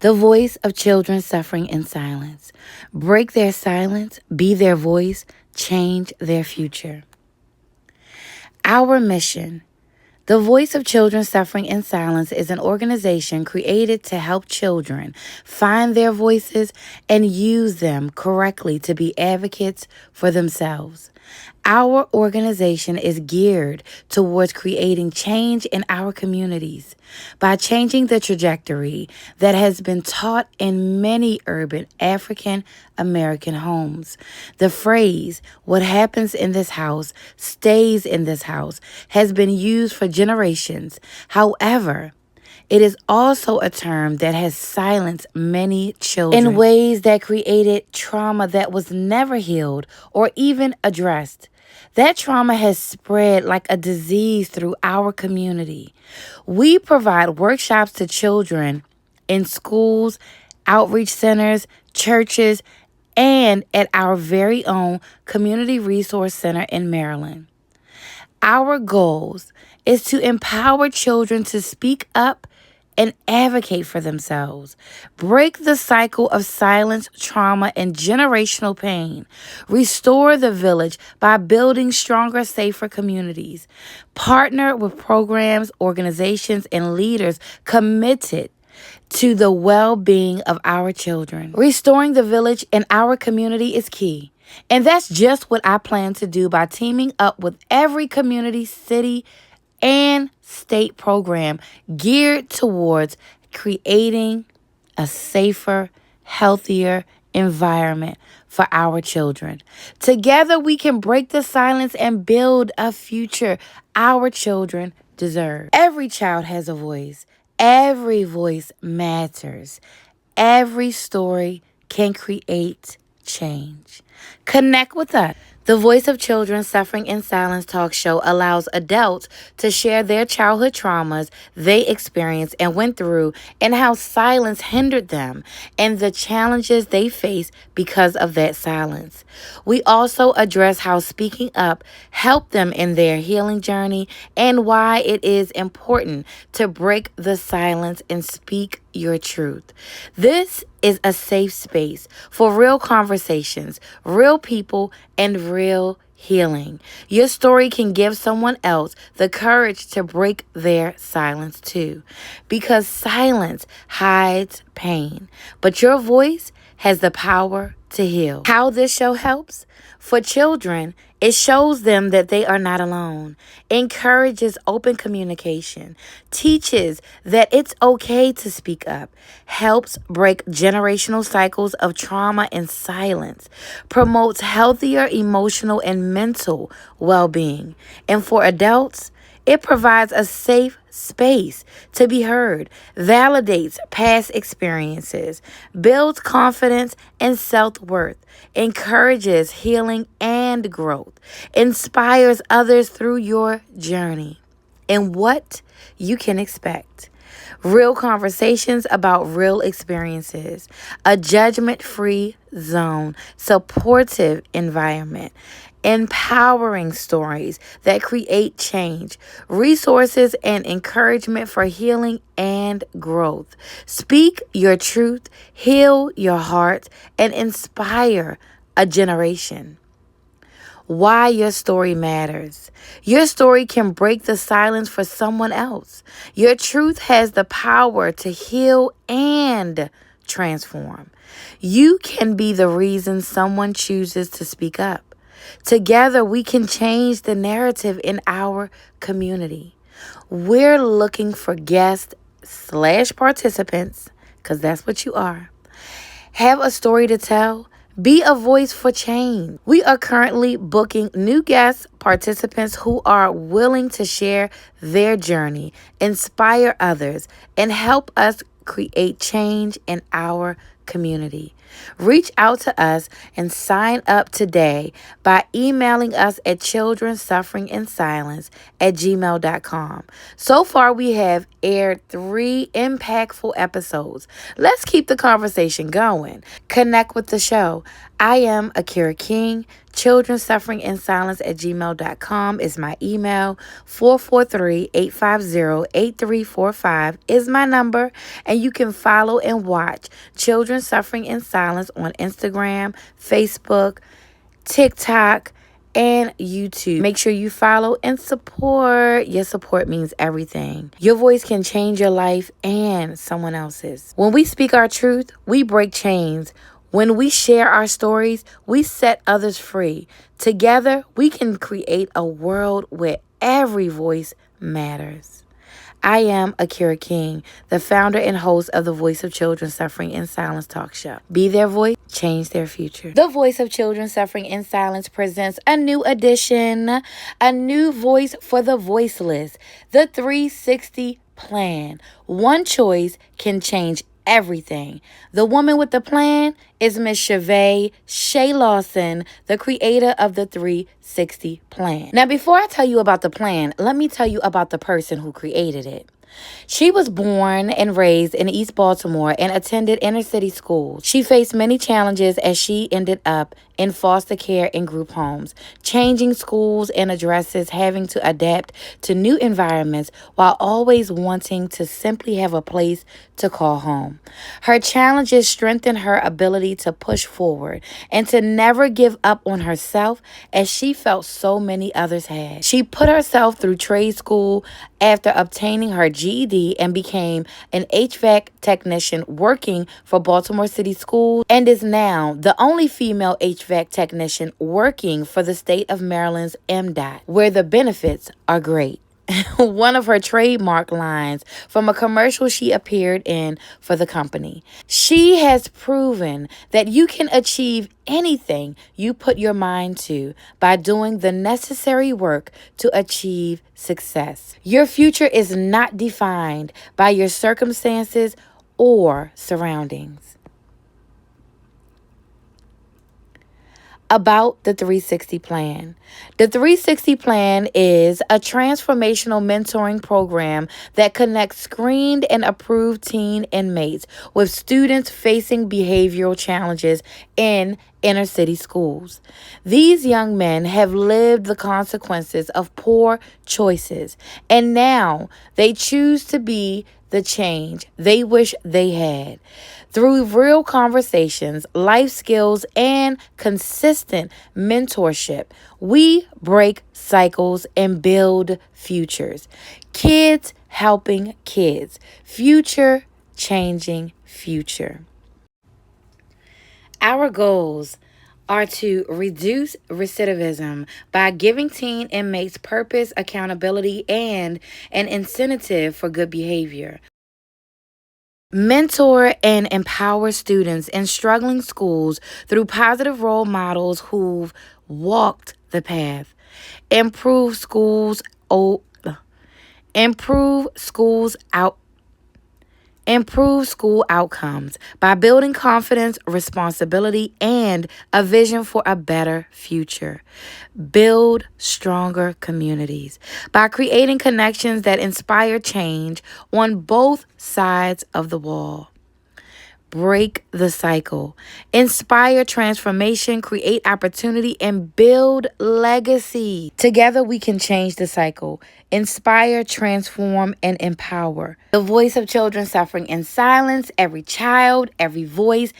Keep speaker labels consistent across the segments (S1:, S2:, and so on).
S1: the voice of children suffering in silence. Break their silence, be their voice, change their future. Our mission. The Voice of Children Suffering in Silence is an organization created to help children find their voices and use them correctly to be advocates for themselves. Our organization is geared towards creating change in our communities by changing the trajectory that has been taught in many urban African American homes. The phrase, "what happens in this house stays in this house," has been used for generations. However, it is also a term that has silenced many children in ways that created trauma that was never healed or even addressed. That trauma has spread like a disease through our community. We provide workshops to children in schools, outreach centers, churches, and at our very own Community Resource Center in Maryland. Our goals is to empower children to speak up and advocate for themselves. Break the cycle of silence, trauma, and generational pain. Restore the village by building stronger, safer communities. Partner with programs, organizations, and leaders committed to the well-being of our children. Restoring the village and our community is key. And that's just what I plan to do by teaming up with every community, city, and state program geared towards creating a safer, healthier environment for our children. Together, we can break the silence and build a future our children deserve. Every child has a voice. Every voice matters. Every story can create change. Connect with us. The Voice of Children Suffering in Silence talk show allows adults to share their childhood traumas they experienced and went through and how silence hindered them and the challenges they face because of that silence. We also address how speaking up helped them in their healing journey and why it is important to break the silence and speak your truth. This is a safe space for real conversations, real people, and real healing. Your story can give someone else the courage to break their silence too, because silence hides pain, but your voice has the power to heal. How this show helps? For children, it shows them that they are not alone, encourages open communication, teaches that it's okay to speak up, helps break generational cycles of trauma and silence, promotes healthier emotional and mental well-being. And for adults, it provides a safe space to be heard, validates past experiences, builds confidence and self-worth, encourages healing and growth, inspires others through your journey, and what you can expect. Real conversations about real experiences, a judgment-free zone, supportive environment, empowering stories that create change, resources and encouragement for healing and growth. Speak your truth, heal your heart, and inspire a generation. Why your story matters. Your story can break the silence for someone else. Your truth has the power to heal and transform. You can be the reason someone chooses to speak up. Together, we can change the narrative in our community. We're looking for guests/participants, because that's what you are. Have a story to tell. Be a voice for change. We are currently booking new guest participants who are willing to share their journey, inspire others, and help us create change in our community. Reach out to us and sign up today by emailing us at childrensufferingin silence@gmail.com. So far, we have aired 3 impactful episodes. Let's keep the conversation going. Connect with the show. I am Akira King. Children Suffering in Silence at gmail.com is my email. 443-850-8345 is my number. And you can follow and watch Children Suffering in Silence on Instagram, Facebook, TikTok, and YouTube. Make sure you follow and support. Your support means everything. Your voice can change your life and someone else's. When we speak our truth, we break chains. When we share our stories, we set others free. Together, we can create a world where every voice matters. I am Akira King, the founder and host of the Voice of Children Suffering in Silence talk show. Be their voice, change their future. The Voice of Children Suffering in Silence presents a new edition, a new voice for the voiceless, the 360 plan. One choice can change everything. The woman with the plan is Miss Chevay Shay Lawson, the creator of the 360 plan. Now, before I tell you about the plan, let me tell you about the person who created it. She was born and raised in East Baltimore and attended inner city schools. She faced many challenges as she ended up in foster care and group homes, changing schools and addresses, having to adapt to new environments while always wanting to simply have a place to call home. Her challenges strengthened her ability to push forward and to never give up on herself as she felt so many others had. She put herself through trade school after obtaining her GED and became an HVAC technician working for Baltimore City Schools and is now the only female HVAC technician working for the state of Maryland's MDOT, where the benefits are great. One of her trademark lines from a commercial she appeared in for the company. She has proven that you can achieve anything you put your mind to by doing the necessary work to achieve success. Your future is not defined by your circumstances or surroundings. About the 360 plan. The 360 plan is a transformational mentoring program that connects screened and approved teen inmates with students facing behavioral challenges in inner city schools. These young men have lived the consequences of poor choices, and now they choose to be the change they wish they had. Through real conversations, life skills, and consistent mentorship, we break cycles and build futures. Kids helping kids. Future changing future. Our goals are to reduce recidivism by giving teen inmates purpose, accountability, and an incentive for good behavior. Mentor and empower students in struggling schools through positive role models who've walked the path. Improve schools out. Improve school outcomes by building confidence, responsibility, and a vision for a better future. Build stronger communities by creating connections that inspire change on both sides of the wall. Break the cycle. Inspire transformation, create opportunity, and build legacy. Together we can change the cycle. Inspire, transform, and empower. The Voice of Children Suffering in Silence. Every child, every voice,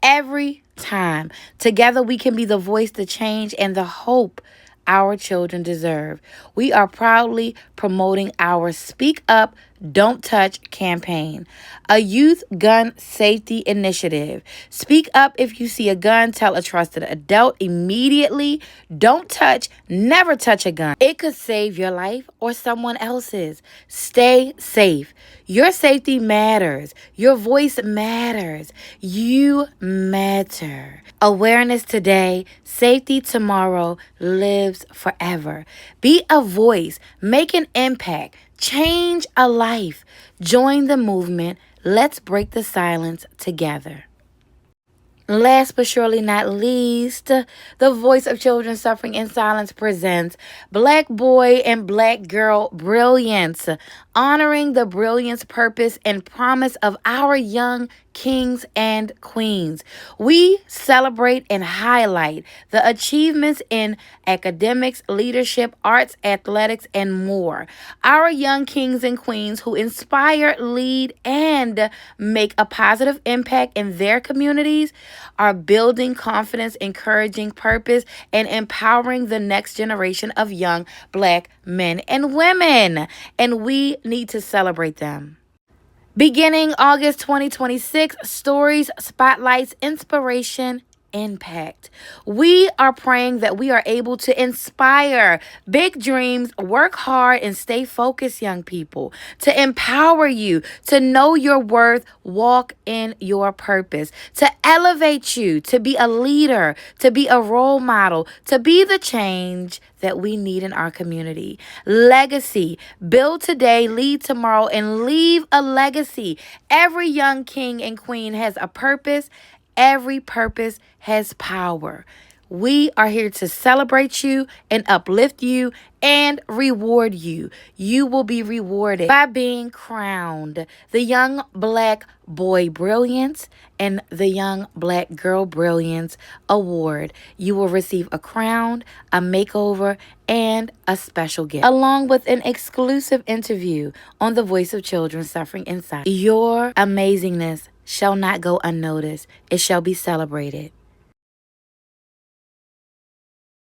S1: every time. Together we can be the voice, the change, and the hope our children deserve. We are proudly promoting our Speak Up, Don't Touch campaign, a youth gun safety initiative. Speak up if you see a gun. Tell a trusted adult immediately. Don't touch, never touch a gun. It could save your life or someone else's. Stay safe. Your safety matters. Your voice matters. You matter. Awareness today, safety tomorrow, lives forever. Be a voice. Make an impact. Change a life. Join the movement. Let's break the silence together. Last but surely not least, the Voice of Children Suffering in Silence presents Black Boy and Black Girl Brilliance, honoring the brilliance, purpose, and promise of our young kings and queens. We celebrate and highlight the achievements in academics, leadership, arts, athletics, and more. Our young kings and queens who inspire, lead, and make a positive impact in their communities are building confidence, encouraging purpose, and empowering the next generation of young Black men and women. And we need to celebrate them. Beginning August 2026, stories, spotlights, inspiration, impact. We are praying that we are able to inspire big dreams, work hard, and stay focused, young people, to empower you to know your worth, walk in your purpose, to elevate you, to be a leader, to be a role model, to be the change that we need in our community. Legacy. Build today, lead tomorrow, and leave a legacy. Every young king and queen has a purpose. Every purpose has power. We are here to celebrate you and uplift you and reward you. You will be rewarded by being crowned the Young Black Boy Brilliance and the Young Black Girl Brilliance Award. You will receive a crown, a makeover, and a special gift, along with an exclusive interview on the Voice of Children Suffering in Silence. Your amazingness shall not go unnoticed. It shall be celebrated.